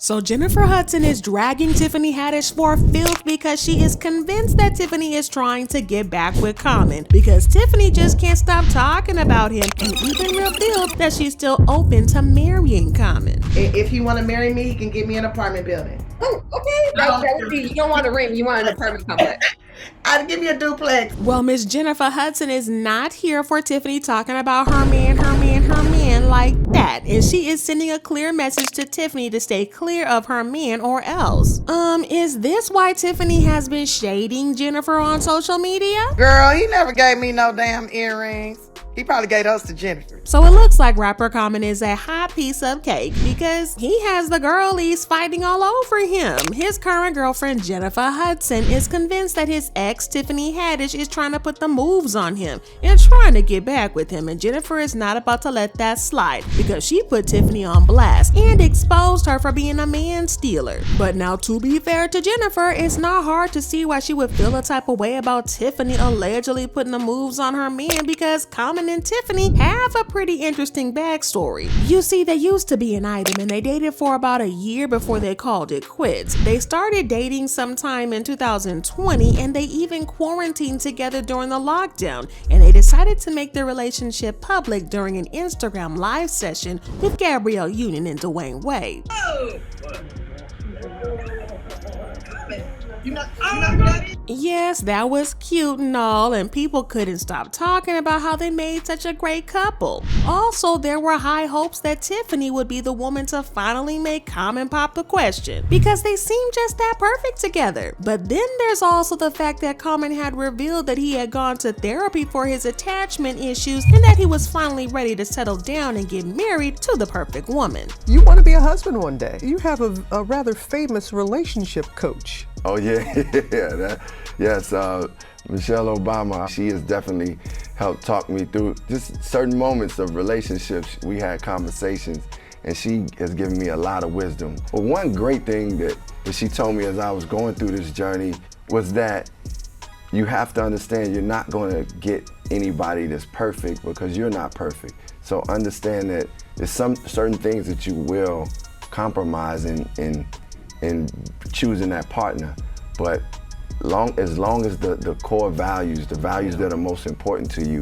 So Jennifer Hudson is dragging Tiffany Haddish for filth because she is convinced that Tiffany is trying to get back with Common because Tiffany just can't stop talking about him and even revealed that she's still open to marrying Common. If he want to marry me, he can give me an apartment building. Oh, okay. That would be, you don't want a ring, you want an apartment complex. I'd give you a duplex. Well, Miss Jennifer Hudson is not here for Tiffany talking about her man like that. And she is sending a clear message to Tiffany to stay clear of her man or else. Is this why Tiffany has been shading Jennifer on social media? Girl, he never gave me no damn earrings. He probably gave us to Jennifer. So it looks like rapper Common is a hot piece of cake because he has the girlies fighting all over him. His current girlfriend Jennifer Hudson is convinced that his ex Tiffany Haddish is trying to put the moves on him and trying to get back with him, and Jennifer is not about to let that slide because she put Tiffany on blast and exposed her for being a man stealer. But now, to be fair to Jennifer, it's not hard to see why she would feel a type of way about Tiffany allegedly putting the moves on her man because Common and Tiffany have a pretty interesting backstory. You see, they used to be an item and they dated for about a year before they called it quits. They started dating sometime in 2020 and they even quarantined together during the lockdown, and they decided to make their relationship public during an Instagram live session with Gabrielle Union and Dwayne Wade. Yes, that was cute and all, and people couldn't stop talking about how they made such a great couple. Also, there were high hopes that Tiffany would be the woman to finally make Common pop the question because they seemed just that perfect together. But then there's also the fact that Common had revealed that he had gone to therapy for his attachment issues and that he was finally ready to settle down and get married to the perfect woman. You want to be a husband one day. You have a rather famous relationship coach. Oh yeah, yes, Michelle Obama, she has definitely helped talk me through just certain moments of relationships. We had conversations and she has given me a lot of wisdom. But one great thing that she told me as I was going through this journey was that you have to understand you're not going to get anybody that's perfect because you're not perfect. So understand that there's some certain things that you will compromise in choosing that partner, but as long as the core values, the values that are most important to you,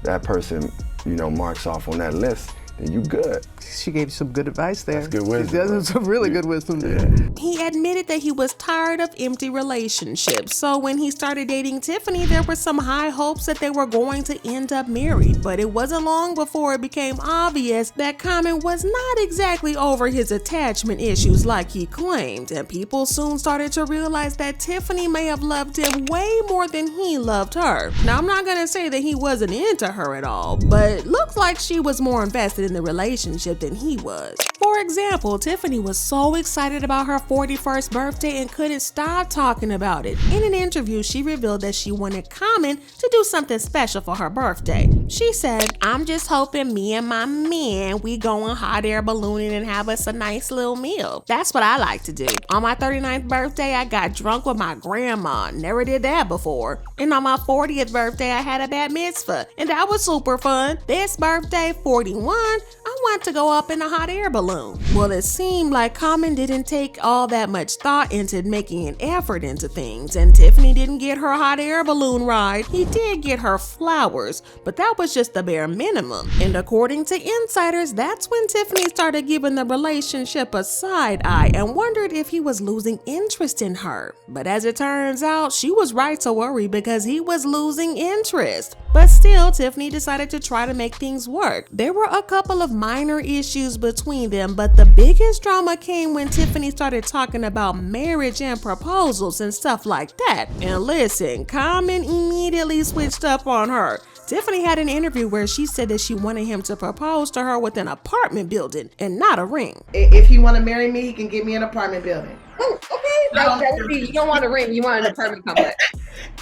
that person, marks off on that list, then you good. She gave you some good advice there. That's good wisdom. She does some really good wisdom there. He admitted that he was tired of empty relationships, so when he started dating Tiffany, there were some high hopes that they were going to end up married, but it wasn't long before it became obvious that Common was not exactly over his attachment issues like he claimed, and people soon started to realize that Tiffany may have loved him way more than he loved her. Now, I'm not gonna say that he wasn't into her at all, but it looked like she was more invested in the relationship than he was. For example, Tiffany was so excited about her 41st birthday and couldn't stop talking about it. In an interview, she revealed that she wanted Common to do something special for her birthday. She said, "I'm just hoping me and my man, we going hot air ballooning and have us a nice little meal. That's what I like to do. On my 39th birthday, I got drunk with my grandma. Never did that before. And on my 40th birthday, I had a bat mitzvah, and that was super fun. This birthday, 41, I want to go up in a hot air balloon." Well, it seemed like Common didn't take all that much thought into making an effort into things, and Tiffany didn't get her hot air balloon ride. He did get her flowers, but that was just the bare minimum. And according to insiders, that's when Tiffany started giving the relationship a side eye and wondered if he was losing interest in her. But as it turns out, she was right to worry because he was losing interest. But still, Tiffany decided to try to make things work. There were a couple of minor issues between them, but the biggest drama came when Tiffany started talking about marriage and proposals and stuff like that. And listen, Common immediately switched up on her. Tiffany had an interview where she said that she wanted him to propose to her with an apartment building and not a ring. If he want to marry me, he can give me an apartment building. Oh, okay. That would be, you don't want a ring, you want an apartment complex.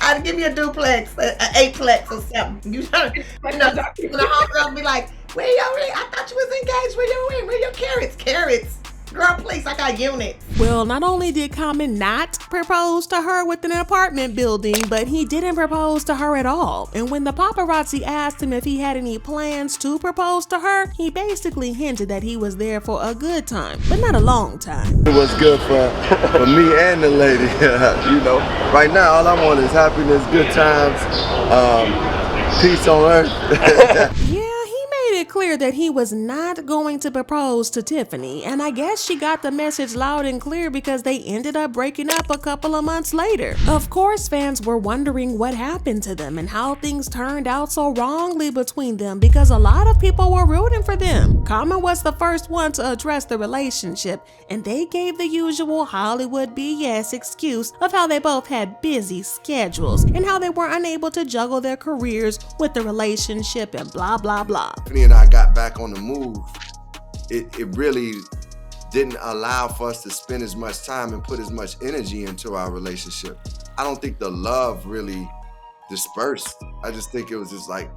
I'd give me a duplex, an eightplex or something. The homegirls be like, "Where your ring? I thought you was engaged. Where your ring? Where your carrots? Carrots." Girl, please, I got units. Well, not only did Common not propose to her within an apartment building, but he didn't propose to her at all. And when the paparazzi asked him if he had any plans to propose to her, he basically hinted that he was there for a good time, but not a long time. It was good for me and the lady. You know, right now all I want is happiness, good times, peace on earth. Yeah, he made it clear that he was not going to propose to Tiffany, and I guess she got the message loud and clear because they ended up breaking up a couple of months later. Of course, fans were wondering what happened to them and how things turned out so wrongly between them because a lot of people were rooting for them. Common was the first one to address the relationship, and they gave the usual Hollywood BS excuse of how they both had busy schedules and how they were unable to juggle their careers with the relationship and blah blah blah. Tiffany and I got back on the move. It really didn't allow for us to spend as much time and put as much energy into our relationship. I don't think the love really dispersed. I just think it was just like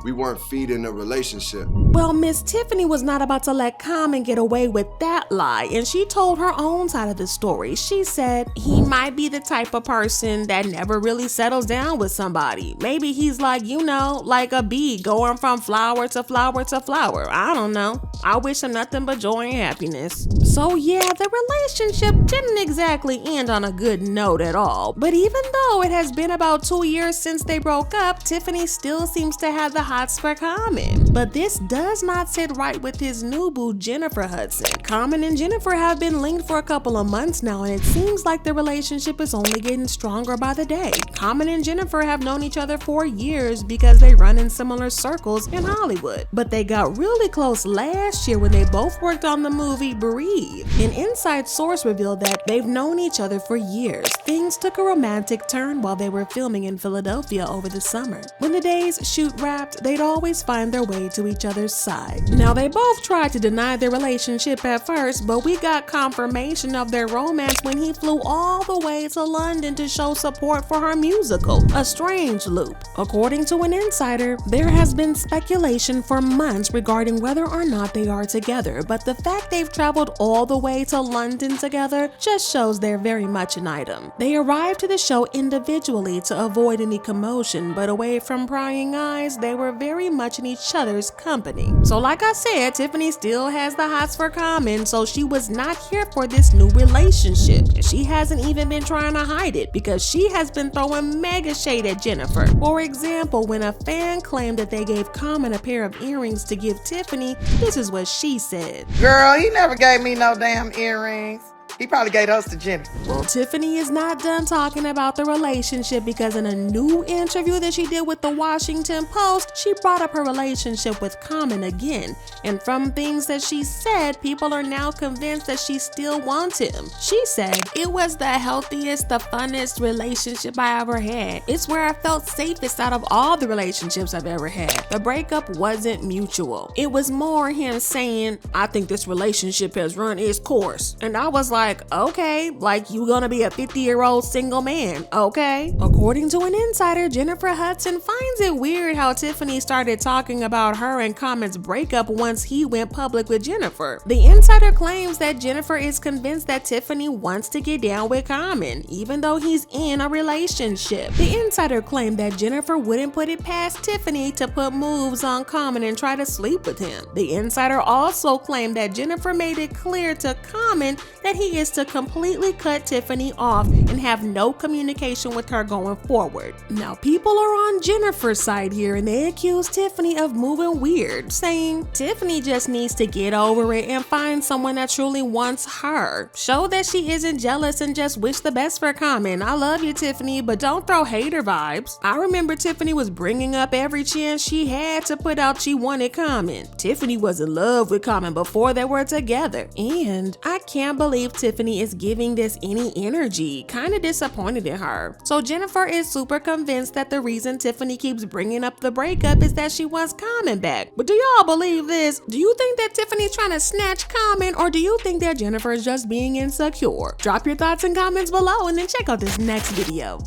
we weren't feeding the relationship. Well, Miss Tiffany was not about to let Common get away with that lie, and she told her own side of the story. She said he might be the type of person that never really settles down with somebody. Maybe he's like, you know, like a bee going from flower to flower to flower. I don't know. I wish him nothing but joy and happiness. So yeah, the relationship didn't exactly end on a good note at all. But even though it has been about 2 years since they broke up, Tiffany still seems to have the hots for Common. But this does not sit right with his new boo, Jennifer Hudson. Common and Jennifer have been linked for a couple of months now, and it seems like the relationship is only getting stronger by the day. Common and Jennifer have known each other for years because they run in similar circles in Hollywood. But they got really close last year when they both worked on the movie Breathe. An inside source revealed that they've known each other for years. Things took a romantic turn while they were filming in Philadelphia over the summer. When the day's shoot wrapped, they'd always find their way to each other's side. Now, they both tried to deny their relationship at first, but we got confirmation of their romance when he flew all the way to London to show support for her musical, A Strange Loop. According to an insider, there has been speculation for months regarding whether or not they are together, but the fact they've traveled all the way to London together just shows they're very much an item. They arrived to the show individually to avoid any commotion, but away from prying eyes, they were very much in each other's company. So like I said, Tiffany still has the hots for Common, so she was not here for this new relationship. She hasn't even been trying to hide it because she has been throwing mega shade at Jennifer. For example, when a fan claimed that they gave Common a pair of earrings to give Tiffany, this is what she said. Girl, he never gave me no damn earrings. He probably gave us to Jennifer. Well, Tiffany is not done talking about the relationship because in a new interview that she did with the Washington Post, she brought up her relationship with Common again. And from things that she said, people are now convinced that she still wants him. She said, "It was the healthiest, the funnest relationship I ever had. It's where I felt safest out of all the relationships I've ever had. The breakup wasn't mutual. It was more him saying, I think this relationship has run its course. And I was like, okay, like you gonna be a 50-year-old single man, okay?" According to an insider, Jennifer Hudson finds it weird how Tiffany started talking about her and Common's breakup once he went public with Jennifer. The insider claims that Jennifer is convinced that Tiffany wants to get down with Common, even though he's in a relationship. The insider claimed that Jennifer wouldn't put it past Tiffany to put moves on Common and try to sleep with him. The insider also claimed that Jennifer made it clear to Common that he is to completely cut Tiffany off and have no communication with her going forward. Now, people are on Jennifer's side here and they accuse Tiffany of moving weird, saying Tiffany just needs to get over it and find someone that truly wants her. Show that she isn't jealous and just wish the best for Common. I love you, Tiffany, but don't throw hater vibes. I remember Tiffany was bringing up every chance she had to put out she wanted Common. Tiffany was in love with Common before they were together, and I can't believe Tiffany is giving this any energy. Kinda disappointed in her. So Jennifer is super convinced that the reason Tiffany keeps bringing up the breakup is that she wants Common back. But do y'all believe this? Do you think that Tiffany's trying to snatch Common, or do you think that Jennifer is just being insecure? Drop your thoughts and comments below and then check out this next video.